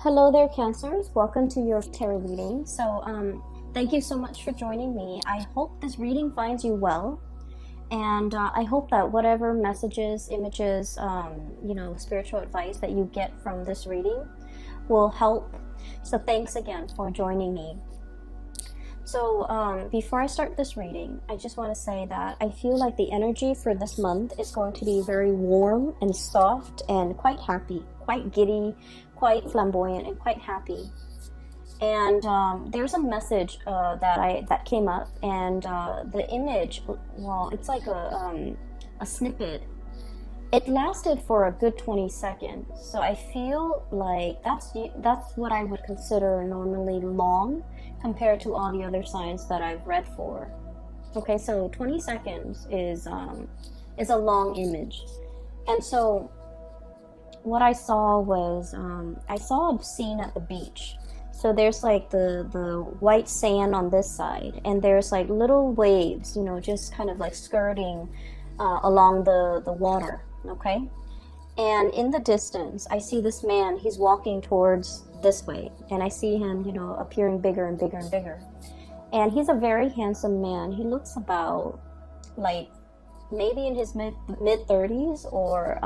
Hello there, Cancers. Welcome to your tarot reading. Thank you so much for joining me. I hope this reading finds you well, and I hope that whatever messages, images, spiritual advice that you get from this reading will help. So thanks again for joining me. So before I start this reading, I just want to say that I feel like the energy for this month is going to be very warm and soft and quite happy, quite giddy, quite flamboyant, and quite happy. And there's a message that came up, and the image, well, it's like a snippet. It lasted for a good 20 seconds, so I feel like that's what I would consider normally long compared to all the other signs that I've read for. Okay, so 20 seconds is a long image. And so what I saw was I saw a scene at the beach. So there's like the white sand on this side, and there's like little waves, just kind of like skirting along the water. Okay, and in the distance I see this man. He's walking towards this way, and I see him appearing bigger and bigger and bigger, and he's a very handsome man. He looks about like maybe in his mid 30s or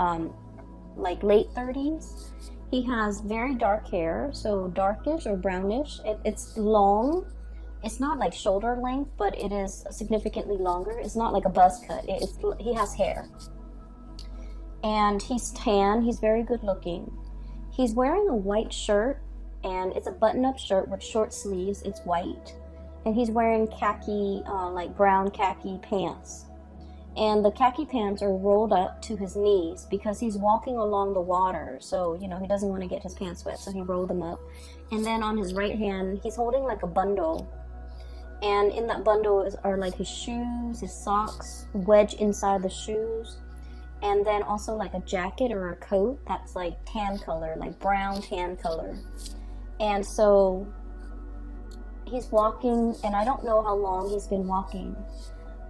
like late 30s. He has very dark hair, so darkish or brownish. It's long. It's not like shoulder length, but it is significantly longer. It's not like a buzz cut. He has hair. And he's tan. He's very good looking. He's wearing a white shirt, and it's a button-up shirt with short sleeves. It's white. And he's wearing khaki, like brown khaki pants. And the khaki pants are rolled up to his knees because he's walking along the water. So, he doesn't want to get his pants wet, so he rolled them up. And then on his right hand, he's holding like a bundle. And in that bundle are like his shoes, his socks, wedged inside the shoes. And then also like a jacket or a coat that's like tan color, like brown tan color. And so he's walking, and I don't know how long he's been walking,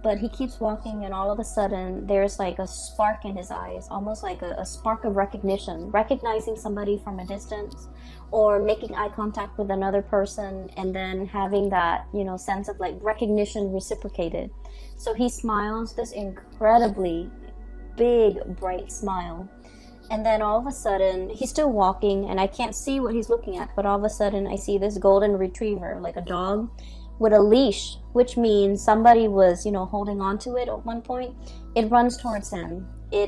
but he keeps walking, and all of a sudden there's like a spark in his eyes, almost like a spark of recognition, recognizing somebody from a distance, or making eye contact with another person, and then having that, sense of like recognition reciprocated. So he smiles this incredibly big, bright smile. And then all of a sudden, he's still walking, and I can't see what he's looking at, but all of a sudden I see this golden retriever, like a dog, with a leash, which means somebody was, holding on to it at one point. It runs towards him. He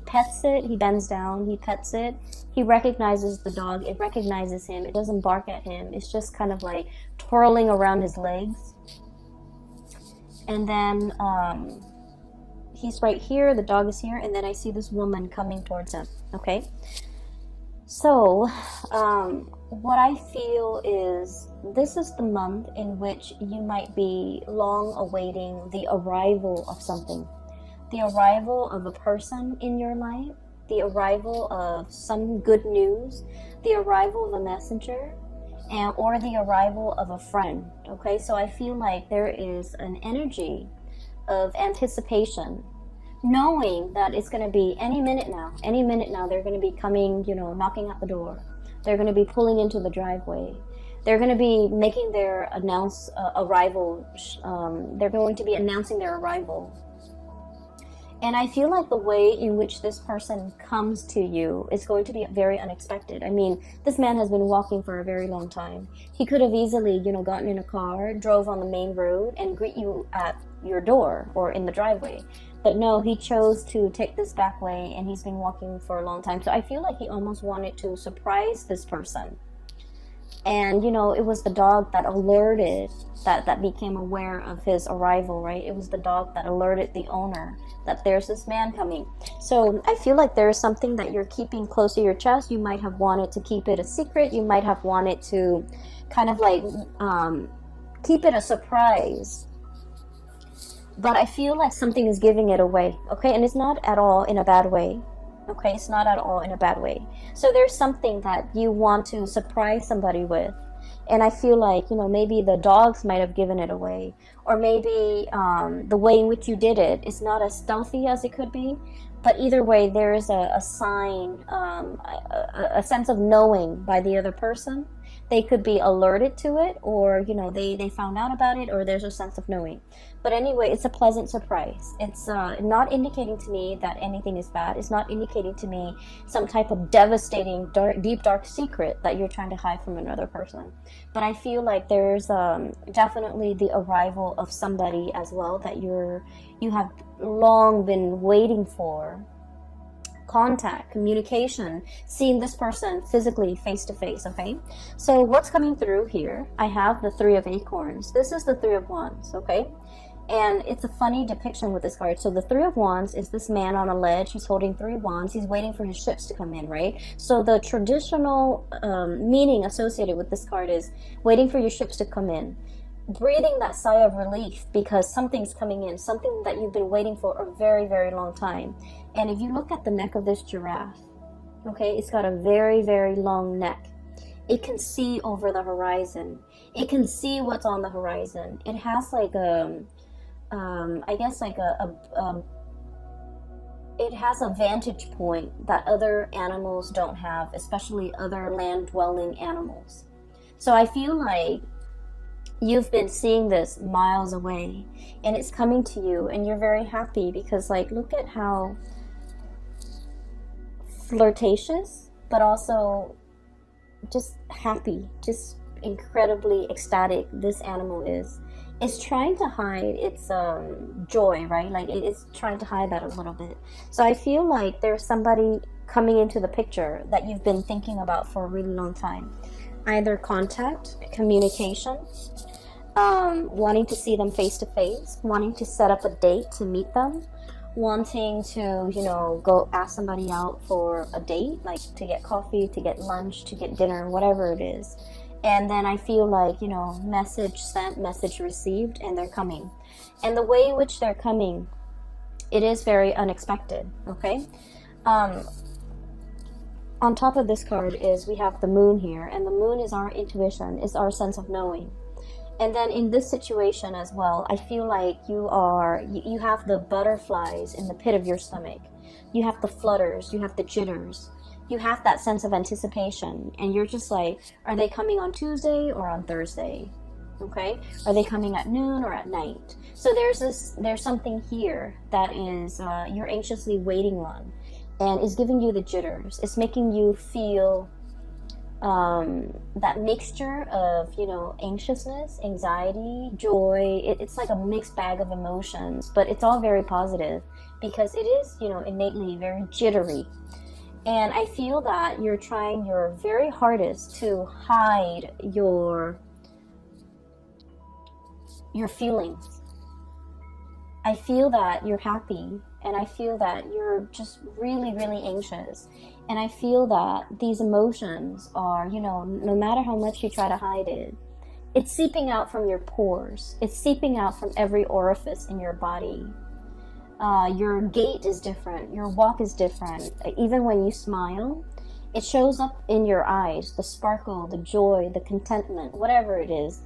pets it, he bends down, he pets it. He recognizes the dog, it recognizes him, it doesn't bark at him. It's just kind of like twirling around his legs. And then, he's right here, the dog is here, and then I see this woman coming towards him, okay? So, what I feel is this is the month in which you might be long awaiting the arrival of something. The arrival of a person in your life, the arrival of some good news, the arrival of a messenger, or the arrival of a friend, okay? So I feel like there is an energy of anticipation, knowing that it's going to be any minute now they're going to be coming, knocking at the door. They're going to be pulling into the driveway. They're going to be making their arrival. They're going to be announcing their arrival. And I feel like the way in which this person comes to you is going to be very unexpected. I mean, this man has been walking for a very long time. He could have easily, gotten in a car, drove on the main road, and greet you at your door or in the driveway. But no, he chose to take this back way, and he's been walking for a long time. So I feel like he almost wanted to surprise this person. And, it was the dog that alerted, that became aware of his arrival, right? It was the dog that alerted the owner that there's this man coming. So I feel like there's something that you're keeping close to your chest. You might have wanted to keep it a secret. You might have wanted to kind of like keep it a surprise. But I feel like something is giving it away, okay? And it's not at all in a bad way, okay? It's not at all in a bad way. So there's something that you want to surprise somebody with. And I feel like, maybe the dogs might have given it away. Or maybe the way in which you did it is not as stealthy as it could be. But either way, there is a sign, a sense of knowing by the other person. They could be alerted to it, or they found out about it, or there's a sense of knowing. But anyway, it's a pleasant surprise. It's not indicating to me that anything is bad. It's not indicating to me some type of devastating, deep dark secret that you're trying to hide from another person. But I feel like there's definitely the arrival of somebody as well that you have long been waiting for. Contact, communication, seeing this person physically face to face. Okay, so what's coming through here? I have the Three of Acorns. This is the Three of Wands. Okay, and it's a funny depiction with this card. So the Three of Wands is this man on a ledge. He's holding three wands. He's waiting for his ships to come in, right? So the traditional meaning associated with this card is waiting for your ships to come in. Breathing that sigh of relief because something's coming in, something that you've been waiting for a very, very long time. And if you look at the neck of this giraffe, okay, it's got a very, very long neck. It can see over the horizon. It can see what's on the horizon. It has like it has a vantage point that other animals don't have, especially other land-dwelling animals. So I feel like you've been seeing this miles away and it's coming to you and you're very happy because, like, look at how flirtatious but also just happy, just incredibly ecstatic this animal is. It's trying to hide its joy, right? Like it's trying to hide that a little bit. So I feel like there's somebody coming into the picture that you've been thinking about for a really long time. Either contact, communication, wanting to see them face to face, wanting to set up a date to meet them, wanting to, go ask somebody out for a date, like to get coffee, to get lunch, to get dinner, whatever it is. And then I feel like, message sent, message received, and they're coming. And the way in which they're coming, it is very unexpected, okay? On top of this card is we have the moon here, and the moon is our intuition, is our sense of knowing. And then in this situation as well, I feel like you have the butterflies in the pit of your stomach. You have the flutters, you have the jitters, you have that sense of anticipation, and you're just like, are they coming on Tuesday or on Thursday? Okay, are they coming at noon or at night? So there's something here that is you're anxiously waiting on, and is giving you the jitters. It's making you feel that mixture of, anxiousness, anxiety, joy. It's like a mixed bag of emotions, but it's all very positive because it is, innately very jittery. And I feel that you're trying your very hardest to hide your feelings. I feel that you're happy, and I feel that you're just really, really anxious. And I feel that these emotions are, no matter how much you try to hide it, it's seeping out from your pores. It's seeping out from every orifice in your body. Your gait is different. Your walk is different. Even when you smile, it shows up in your eyes, the sparkle, the joy, the contentment, whatever it is.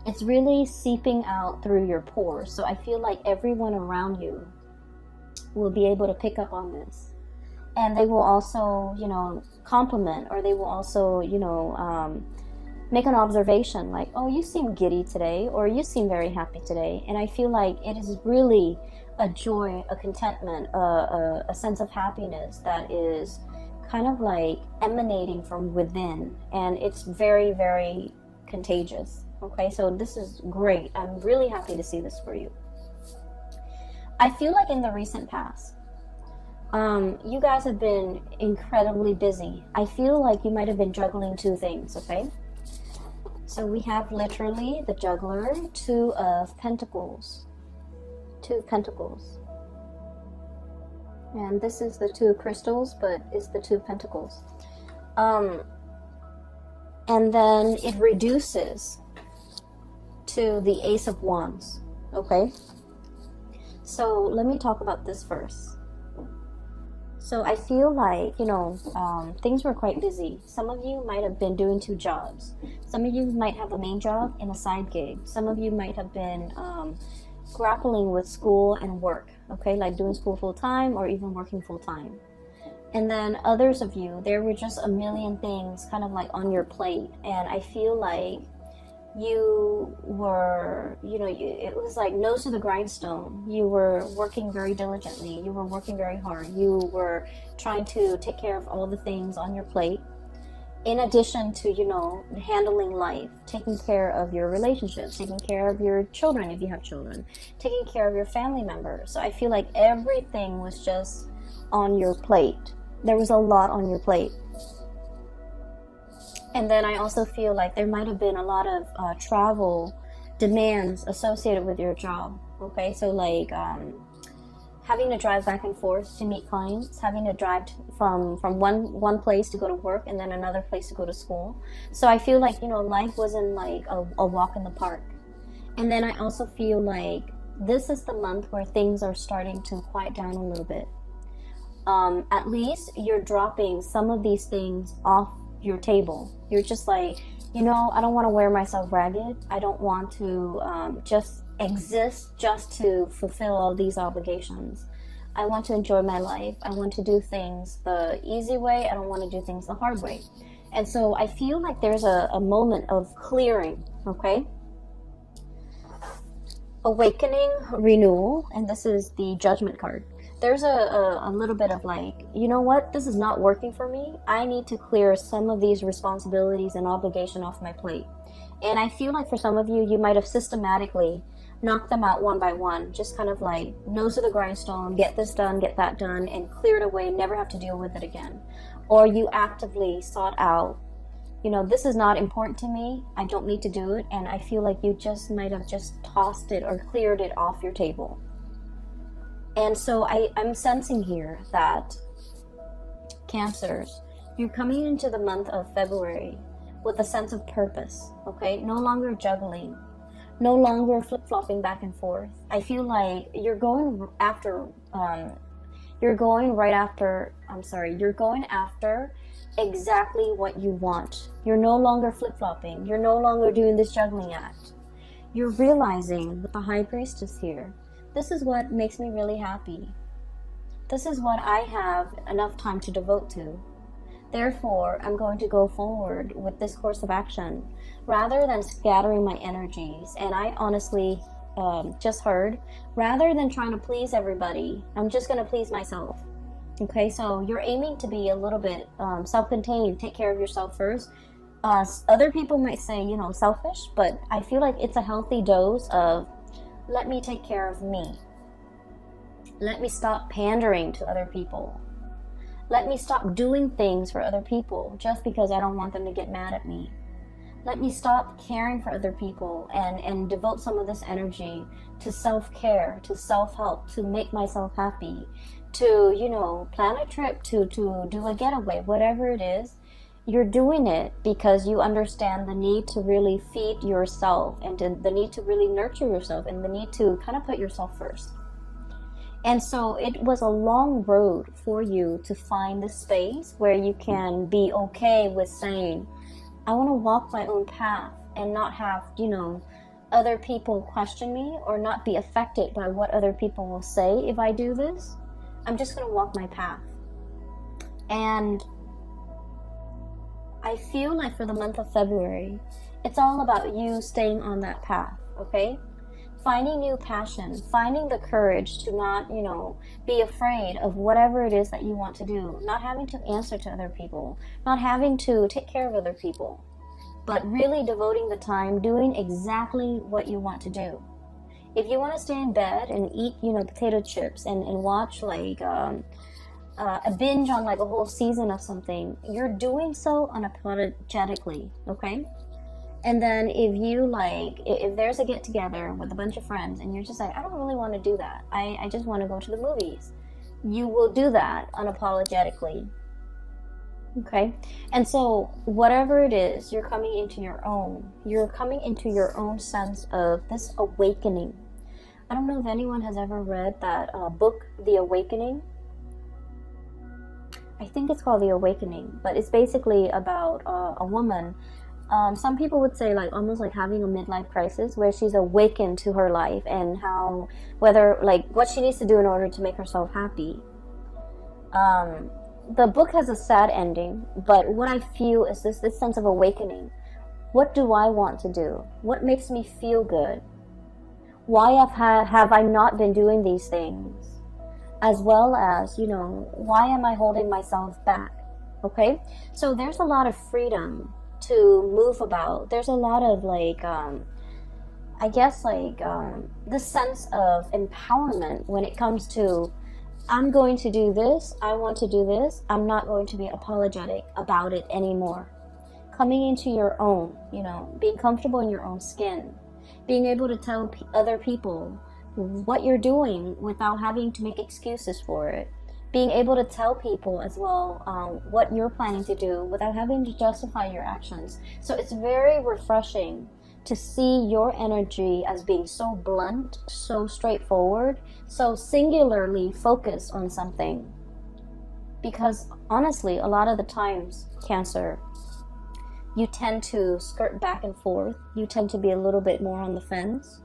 It's really seeping out through your pores. So I feel like everyone around you will be able to pick up on this. And they will also, compliment, or they will also, make an observation like, oh, you seem giddy today, or you seem very happy today. And I feel like it is really a joy, a contentment, a sense of happiness that is kind of like emanating from within. And it's very, very contagious. Okay, so this is great. I'm really happy to see this for you. I feel like in the recent past, you guys have been incredibly busy. I feel like you might have been juggling two things, okay? So we have literally the juggler, Two of Pentacles. Two of Pentacles. And this is the Two of Crystals, but it's the Two of Pentacles. And then it reduces to the Ace of Wands, okay? So let me talk about this first. So I feel like, things were quite busy. Some of you might have been doing two jobs. Some of you might have a main job and a side gig. Some of you might have been grappling with school and work, okay, like doing school full-time or even working full-time. And then others of you, there were just a million things kind of like on your plate, and I feel like you were, it was like nose to the grindstone. You were working very diligently, you were working very hard, you were trying to take care of all the things on your plate, in addition to, handling life, taking care of your relationships, taking care of your children if you have children, taking care of your family members. So I feel like everything was just on your plate. There was a lot on your plate. And then I also feel like there might have been a lot of travel demands associated with your job. Okay, so like having to drive back and forth to meet clients, having to drive from one place to go to work and then another place to go to school. So I feel like, life wasn't like a walk in the park. And then I also feel like this is the month where things are starting to quiet down a little bit. At least you're dropping some of these things off your table. You're just like, I don't want to wear myself ragged. I don't want to just exist just to fulfill all these obligations. I want to enjoy my life. I want to do things the easy way. I don't want to do things the hard way. And so I feel like there's a moment of clearing, okay? Awakening, renewal, and this is the Judgment card. There's a little bit of like, you know what, this is not working for me. I need to clear some of these responsibilities and obligation off my plate. And I feel like for some of you, you might have systematically knocked them out one by one, just kind of like nose to the grindstone, get this done, get that done, and clear it away, never have to deal with it again. Or you actively sought out, this is not important to me, I don't need to do it, and I feel like you just might have just tossed it or cleared it off your table. And so I'm sensing here that Cancers, you're coming into the month of February with a sense of purpose, okay? No longer juggling, no longer flip-flopping back and forth. I feel like you're going after exactly what you want. You're no longer flip-flopping. You're no longer doing this juggling act. You're realizing with the High Priestess here, this is what makes me really happy. This is what I have enough time to devote to. Therefore, I'm going to go forward with this course of action rather than scattering my energies. And I honestly just heard, rather than trying to please everybody, I'm just going to please myself. Okay, so you're aiming to be a little bit self-contained, take care of yourself first. Other people might say, selfish, but I feel like it's a healthy dose of let me take care of me. Let me stop pandering to other people. Let me stop doing things for other people just because I don't want them to get mad at me. Let me stop caring for other people and devote some of this energy to self-care, to self-help, to make myself happy, to, plan a trip, to do a getaway, whatever it is. You're doing it because you understand the need to really feed yourself and the need to really nurture yourself and the need to kind of put yourself first. And so it was a long road for you to find the space where you can be okay with saying, I want to walk my own path and not have, other people question me or not be affected by what other people will say if I do this. I'm just going to walk my path. And I feel like for the month of February, it's all about you staying on that path, okay? Finding new passion, finding the courage to not, be afraid of whatever it is that you want to do, not having to answer to other people, not having to take care of other people, but really devoting the time doing exactly what you want to do. If you want to stay in bed and eat, potato chips and watch like a binge on like a whole season of something, you're doing so unapologetically, okay? And then if there's a get together with a bunch of friends and you're just like, I don't really want to do that, I just want to go to the movies, you will do that unapologetically, okay? And so whatever it is, you're coming into your own sense of this awakening. I don't know if anyone has ever read that book, The Awakening. I think it's called The Awakening, but it's basically about a woman Some people would say like almost like having a midlife crisis, where she's awakened to her life and how, whether like what she needs to do in order to make herself happy. The book has a sad ending, but what I feel is this sense of awakening. What do I want to do? What makes me feel good? Why have I not been doing these things? As well as, you know, why am I holding myself back? Okay, so there's a lot of freedom to move about. There's a lot of like, I guess like this sense of empowerment when it comes to, I'm going to do this, I want to do this, I'm not going to be apologetic about it anymore. Coming into your own, you know, being comfortable in your own skin, being able to tell other people what you're doing without having to make excuses for it, being able to tell people as well what you're planning to do without having to justify your actions. So it's very refreshing to see your energy as being so blunt, so straightforward, so singularly focused on something. Because honestly, a lot of the times, Cancer, you tend to skirt back and forth. You tend to be a little bit more on the fence.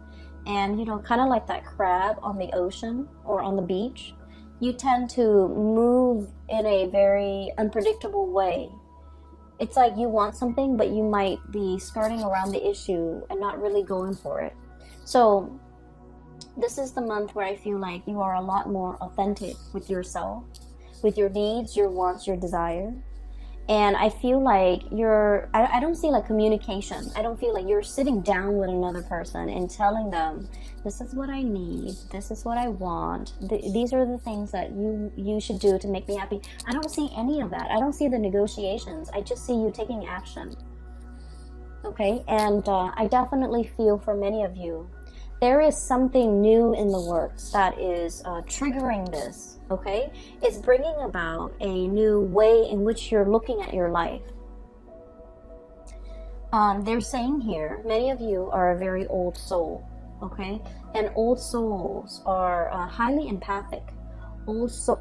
And, you know, kind of like that crab on the ocean or on the beach, you tend to move in a very unpredictable way. It's like you want something, but you might be skirting around the issue and not really going for it. So this is the month where I feel like you are a lot more authentic with yourself, with your needs, your wants, your desire. And I feel like I don't see like communication. I don't feel like you're sitting down with another person and telling them, this is what I need, this is what I want, these are the things that you should do to make me happy. I don't see any of that. I don't see the negotiations. I just see you taking action. Okay, and I definitely feel for many of you, there is something new in the works that is triggering this, okay? It's bringing about a new way in which you're looking at your life. They're saying here, many of you are a very old soul, okay? And old souls are highly empathic.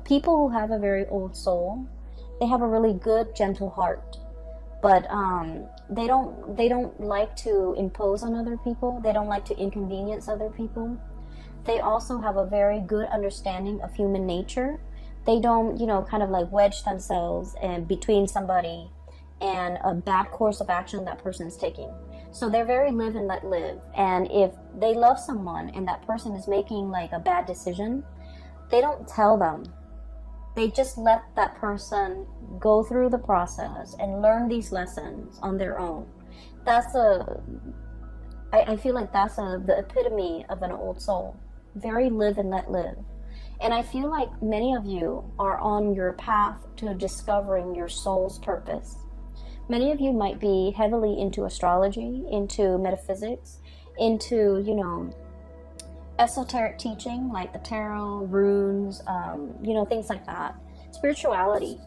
People who have a very old soul, they have a really good, gentle heart. But they don't like to impose on other people. They don't like to inconvenience other people. They also have a very good understanding of human nature. They don't, you know, kind of like wedge themselves in between somebody and a bad course of action that person's taking. So they're very live and let live. And if they love someone and that person is making like a bad decision, they don't tell them. They just let that person go through the process and learn these lessons on their own. I feel like that's the epitome of an old soul. Very live and let live. And I feel like many of you are on your path to discovering your soul's purpose. Many of you might be heavily into astrology, into metaphysics, into, you know, esoteric teaching like the tarot, runes, you know, things like that. Spirituality.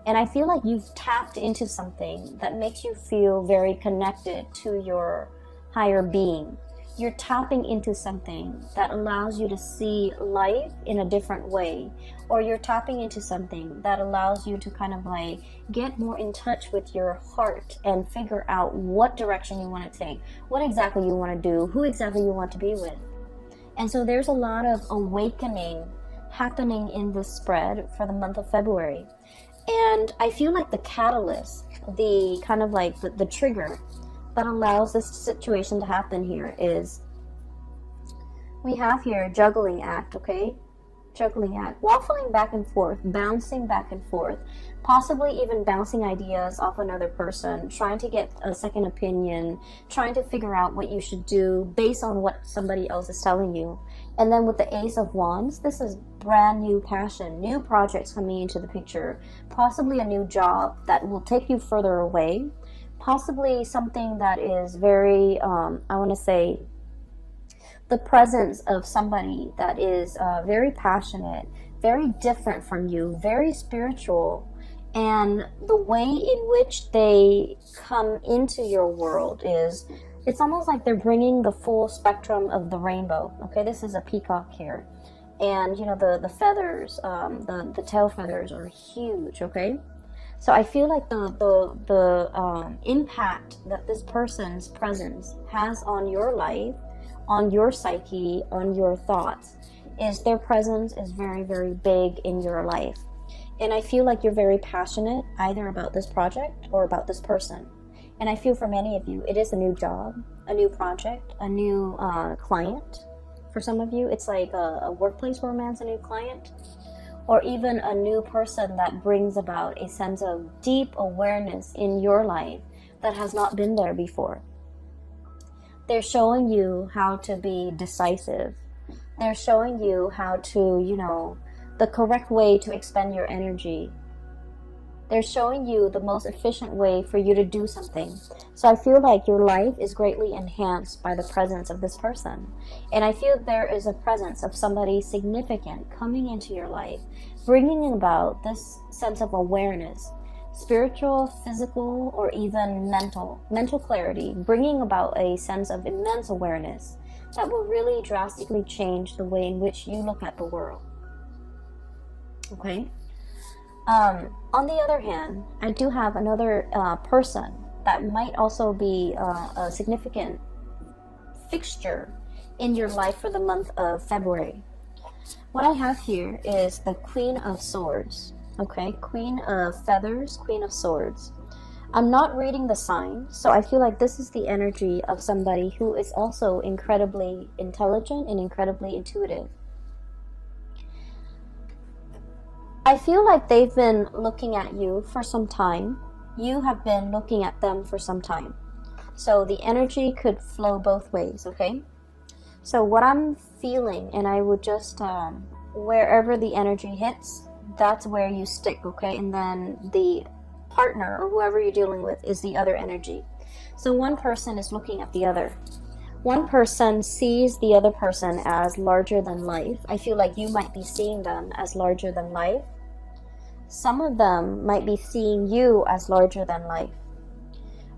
And I feel like you've tapped into something that makes you feel very connected to your higher being. You're tapping into something that allows you to see life in a different way. Or you're tapping into something that allows you to kind of like get more in touch with your heart and figure out what direction you want to take, what exactly you want to do, who exactly you want to be with. And so there's a lot of awakening happening in this spread for the month of February. And I feel like the catalyst, the kind of like the trigger that allows this situation to happen here is, we have here juggling act, okay? Juggling act, waffling back and forth, bouncing back and forth, possibly even bouncing ideas off another person, trying to get a second opinion, trying to figure out what you should do based on what somebody else is telling you. And then with the Ace of Wands, this is brand new passion, new projects coming into the picture, possibly a new job that will take you further away, possibly something that is very, I want to say, the presence of somebody that is very passionate, very different from you, very spiritual, and the way in which they come into your world is, it's almost like they're bringing the full spectrum of the rainbow. Okay, this is a peacock here, and you know the feathers, the tail feathers are huge. Okay, So I feel like the impact that this person's presence has on your life, on your psyche, on your thoughts, is their presence is very, very big in your life. And I feel like you're very passionate either about this project or about this person. And I feel for many of you, it is a new job, a new project, a new client. For some of you, it's like a workplace romance, a new client, or even a new person that brings about a sense of deep awareness in your life that has not been there before. They're showing you how to be decisive. They're showing you how to, the correct way to expend your energy. They're showing you the most efficient way for you to do something. So I feel like your life is greatly enhanced by the presence of this person. And I feel there is a presence of somebody significant coming into your life, bringing about this sense of awareness, spiritual, physical, or even mental clarity, bringing about a sense of immense awareness that will really drastically change the way in which you look at the world. Okay? On the other hand, I do have another person that might also be a significant fixture in your life for the month of February. What I have here is the Queen of Swords. Okay, Queen of Feathers, Queen of Swords. I'm not reading the sign, so I feel like this is the energy of somebody who is also incredibly intelligent and incredibly intuitive. I feel like they've been looking at you for some time. You have been looking at them for some time. So the energy could flow both ways, okay? So what I'm feeling, and I would just, wherever the energy hits, that's where you stick, okay? And then the partner or whoever you're dealing with is the other energy. So one person is looking at the other. One person sees the other person as larger than life. I feel like you might be seeing them as larger than life. Some of them might be seeing you as larger than life.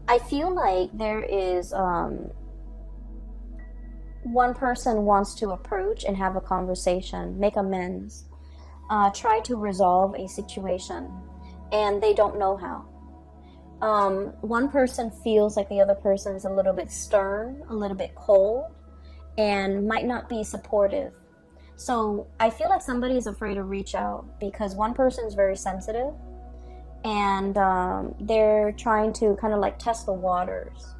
I feel like there is one person wants to approach and have a conversation, make amends, try to resolve a situation, and they don't know how. One person feels like the other person is a little bit stern, a little bit cold, and might not be supportive. So I feel like somebody is afraid to reach out because one person is very sensitive, and they're trying to kind of like test the waters.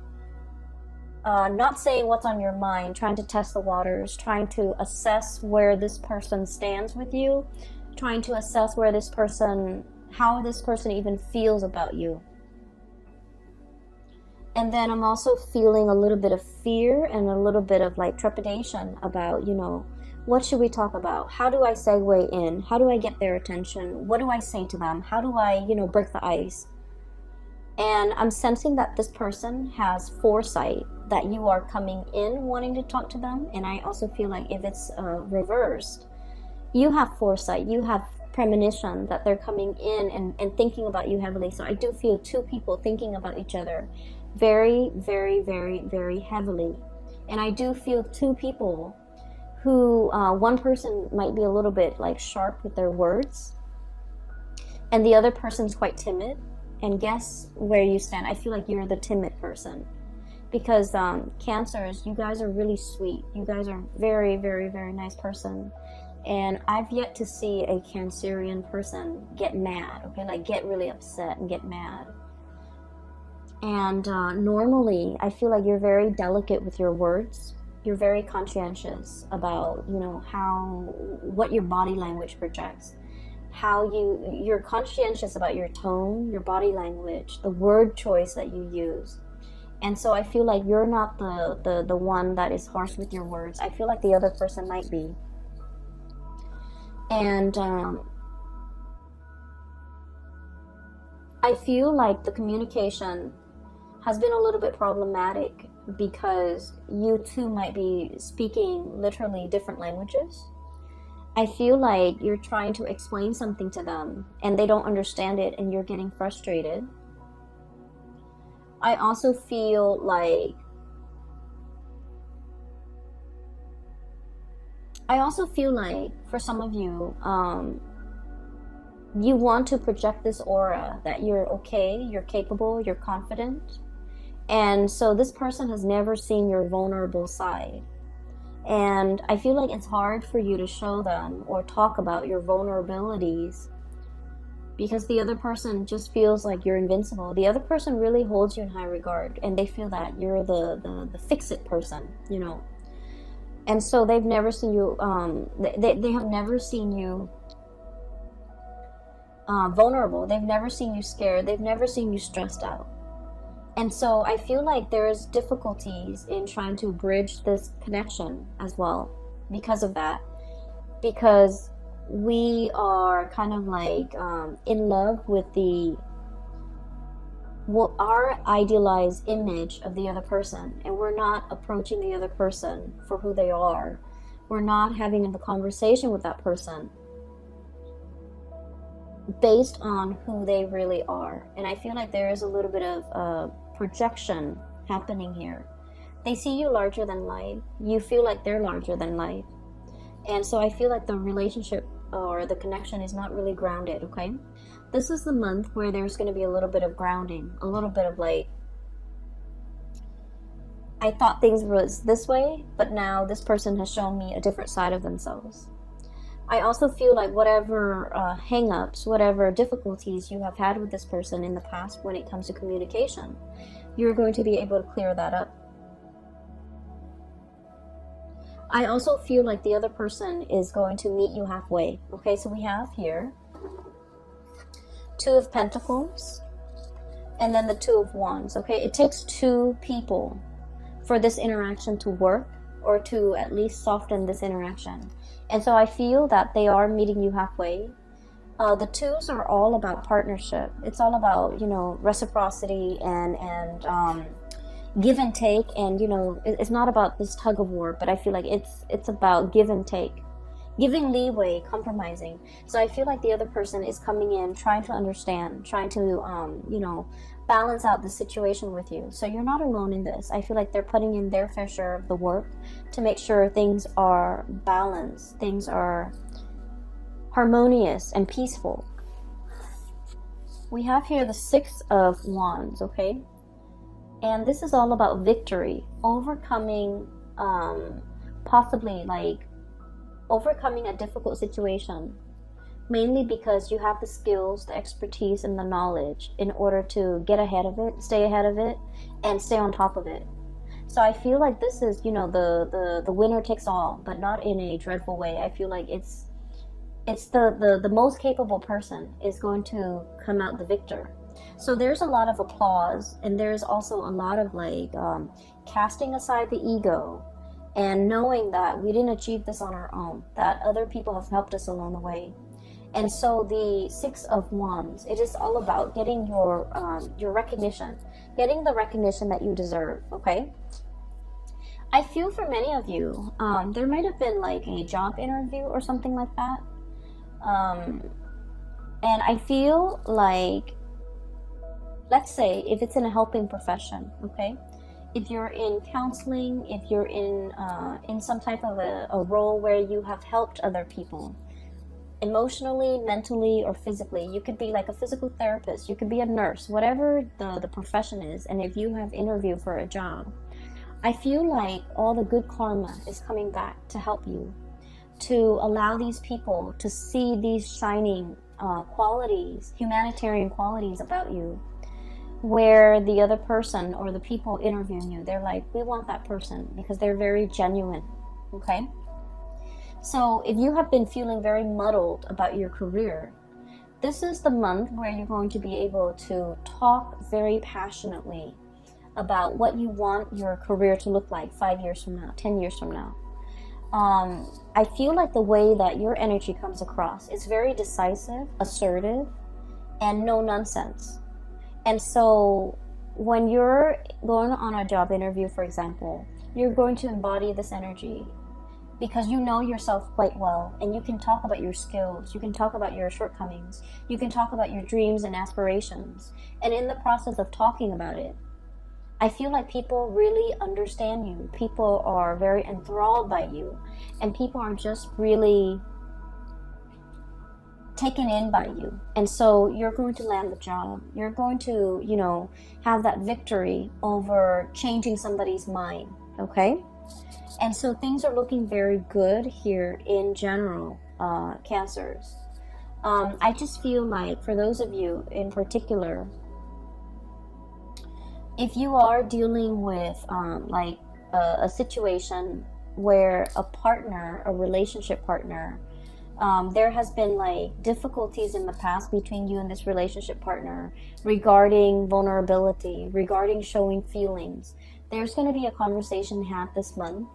Not saying what's on your mind, trying to test the waters, trying to assess where this person stands with you, trying to assess where this person, how this person even feels about you. And then I'm also feeling a little bit of fear and a little bit of like trepidation about, what should we talk about? How do I segue in? How do I get their attention? What do I say to them? How do I, break the ice? And I'm sensing that this person has foresight that you are coming in wanting to talk to them. And I also feel like if it's reversed, you have foresight, you have premonition that they're coming in and thinking about you heavily. So I do feel two people thinking about each other very, very, very, very heavily. And I do feel two people who, one person might be a little bit like sharp with their words, and the other person's quite timid. And guess where you stand? I feel like you're the timid person. Because Cancers, you guys are really sweet. You guys are very, very, very nice person. And I've yet to see a Cancerian person get mad, okay? Like get really upset and get mad. And normally, I feel like you're very delicate with your words. You're very conscientious about, what your body language projects. How you're conscientious about your tone, your body language, the word choice that you use. And so I feel like you're not the one that is harsh with your words. I feel like the other person might be. And I feel like the communication has been a little bit problematic because you two might be speaking literally different languages. I feel like you're trying to explain something to them and they don't understand it and you're getting frustrated. I also feel like for some of you, you want to project this aura that you're okay, you're capable, you're confident. And so this person has never seen your vulnerable side. And I feel like it's hard for you to show them or talk about your vulnerabilities because the other person just feels like you're invincible. The other person really holds you in high regard, and they feel that you're the fix-it person, you know. And so they've never seen you, they have never seen you vulnerable. They've never seen you scared. They've never seen you stressed out. And so I feel like there's difficulties in trying to bridge this connection as well because of that. Because we are kind of like in love with our idealized image of the other person, and we're not approaching the other person for who they are. We're not having the conversation with that person based on who they really are. And I feel like there is a little bit of projection happening here. They see you larger than life. You feel like they're larger than life. And so I feel like the relationship or the connection is not really grounded, okay? This is the month where there's going to be a little bit of grounding, a little bit of like, I thought things was this way, but now this person has shown me a different side of themselves. I also feel like whatever hang-ups, whatever difficulties you have had with this person in the past when it comes to communication, you're going to be able to clear that up. I also feel like the other person is going to meet you halfway. Okay, so we have here Two of Pentacles and then the Two of Wands. Okay, it takes two people for this interaction to work, or to at least soften this interaction. And so I feel that they are meeting you halfway. The twos are all about partnership. It's all about, you know, reciprocity and give and take. And, you know, it's not about this tug of war, but I feel like it's about give and take. Giving leeway, compromising. So I feel like the other person is coming in, trying to understand, trying to, you know, balance out the situation with you. So you're not alone in this. I feel like they're putting in their fair share of the work to make sure things are balanced, things are harmonious and peaceful. We have here the Six of Wands, okay? And this is all about victory, overcoming, possibly like overcoming a difficult situation, mainly because you have the skills, the expertise, and the knowledge in order to get ahead of it, stay ahead of it, and stay on top of it. So I feel like this is, you know, the winner takes all, but not in a dreadful way. I feel like it's the most capable person is going to come out the victor. So there's a lot of applause, and there's also a lot of like casting aside the ego and knowing that we didn't achieve this on our own, that other people have helped us along the way. And so the Six of Wands, it is all about getting your recognition, getting the recognition that you deserve, okay? I feel for many of you, there might have been like a job interview or something like that. And I feel like, let's say if it's in a helping profession, okay? If you're in counseling, if you're in some type of a role where you have helped other people, emotionally, mentally, or physically. You could be like a physical therapist, you could be a nurse, whatever the profession is. And if you have interviewed for a job, I feel like all the good karma is coming back to help you, to allow these people to see these shining qualities, humanitarian qualities about you, where the other person or the people interviewing you, they're like, we want that person because they're very genuine, okay? So if you have been feeling very muddled about your career, this is the month where you're going to be able to talk very passionately about what you want your career to look like 5 years from now, 10 years from now. I feel like the way that your energy comes across is very decisive, assertive, and no nonsense. And so when you're going on a job interview, for example, you're going to embody this energy because you know yourself quite well, and you can talk about your skills, you can talk about your shortcomings, you can talk about your dreams and aspirations. And in the process of talking about it, I feel like people really understand you. People are very enthralled by you, and people are just really taken in by you. And so you're going to land the job. You're going to, you know, have that victory over changing somebody's mind, okay? And so things are looking very good here in general, Cancers. I just feel like for those of you in particular, if you are dealing with like a situation where a partner, a relationship partner, there has been like difficulties in the past between you and this relationship partner regarding vulnerability, regarding showing feelings, there's going to be a conversation had this month.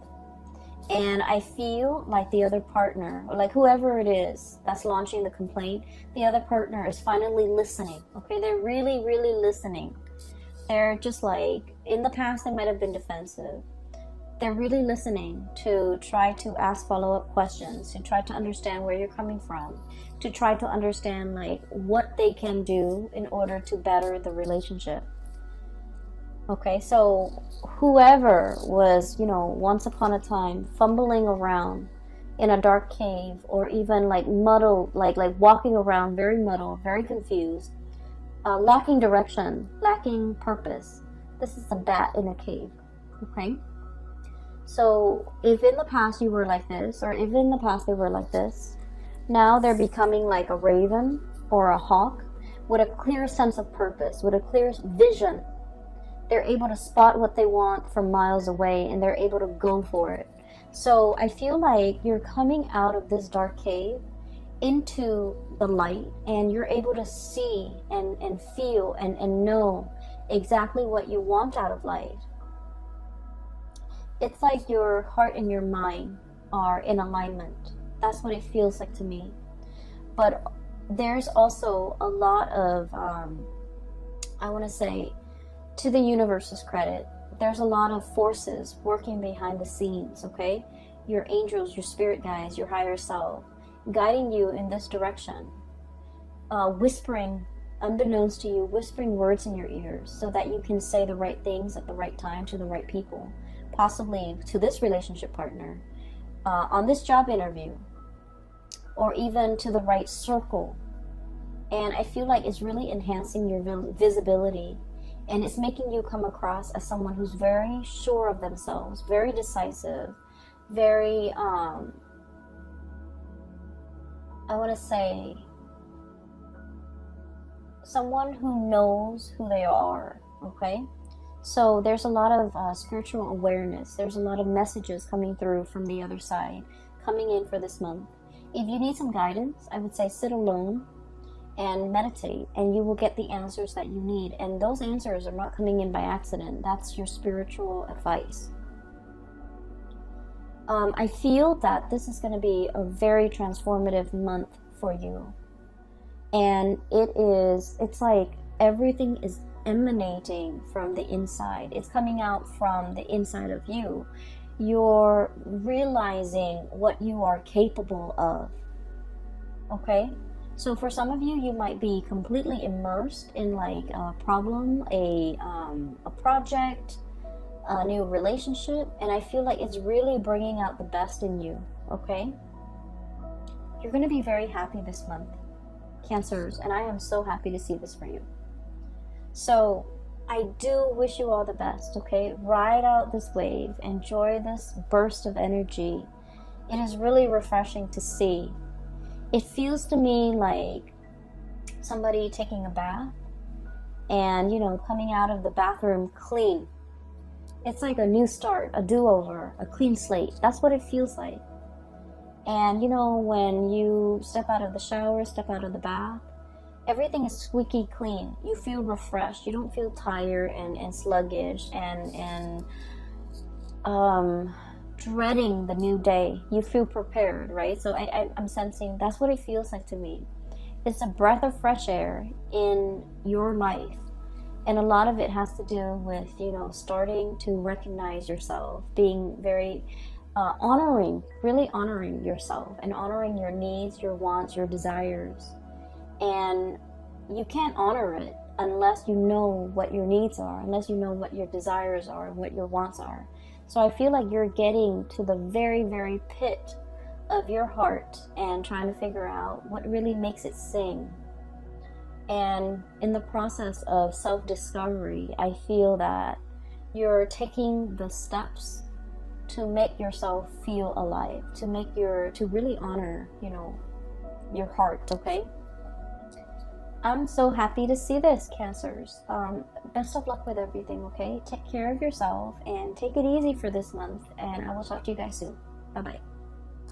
And I feel like the other partner, or like whoever it is that's launching the complaint, the other partner is finally listening. Okay, they're really, really listening. They're just like, in the past they might have been defensive. They're really listening to try to ask follow-up questions, to try to understand where you're coming from, to try to understand like what they can do in order to better the relationship. Okay, so whoever was, you know, once upon a time fumbling around in a dark cave, or even like muddled, like walking around very muddled, very confused, lacking direction, lacking purpose. This is a bat in a cave, okay? So if in the past you were like this, or if in the past they were like this, now they're becoming like a raven or a hawk with a clear sense of purpose, with a clear vision. They're able to spot what they want from miles away, and they're able to go for it. So I feel like you're coming out of this dark cave into the light, and you're able to see and feel and know exactly what you want out of life. It's like your heart and your mind are in alignment. That's what it feels like to me. But there's also a lot of, I want to say, to the universe's credit, there's a lot of forces working behind the scenes, okay? Your angels, your spirit guides, your higher self, guiding you in this direction, whispering, unbeknownst to you, whispering words in your ears so that you can say the right things at the right time to the right people, possibly to this relationship partner, on this job interview, or even to the right circle. And I feel like it's really enhancing your visibility. And it's making you come across as someone who's very sure of themselves, very decisive, very, I want to say, someone who knows who they are, okay? So there's a lot of spiritual awareness. There's a lot of messages coming through from the other side, coming in for this month. If you need some guidance, I would say sit alone and meditate, and you will get the answers that you need. And those answers are not coming in by accident. That's your spiritual advice. I feel that this is going to be a very transformative month for you. And it's like everything is emanating from the inside. It's coming out from the inside of you. You're realizing what you are capable of. Okay? So for some of you, you might be completely immersed in like a problem, a project, a new relationship, and I feel like it's really bringing out the best in you, okay? You're going to be very happy this month, Cancers, and I am so happy to see this for you. So I do wish you all the best, okay? Ride out this wave, enjoy this burst of energy. It is really refreshing to see. It feels to me like somebody taking a bath and, you know, coming out of the bathroom clean. It's like a new start, a do-over, a clean slate. That's what it feels like. And, you know, when you step out of the shower, step out of the bath, everything is squeaky clean. You feel refreshed. You don't feel tired and sluggish and dreading the new day. You feel prepared, right? So I'm sensing that's what it feels like to me. It's a breath of fresh air in your life, and a lot of it has to do with, you know, starting to recognize yourself, being very really honoring yourself and honoring your needs, your wants, your desires. And you can't honor it unless you know what your needs are, unless you know what your desires are and what your wants are. So I feel like you're getting to the very, very pit of your heart and trying to figure out what really makes it sing. And in the process of self-discovery, I feel that you're taking the steps to make yourself feel alive, to really honor, your heart, okay? I'm so happy to see this, Cancers. Best of luck with everything, okay? Take care of yourself and take it easy for this month, and I will talk to you guys soon. Bye-bye.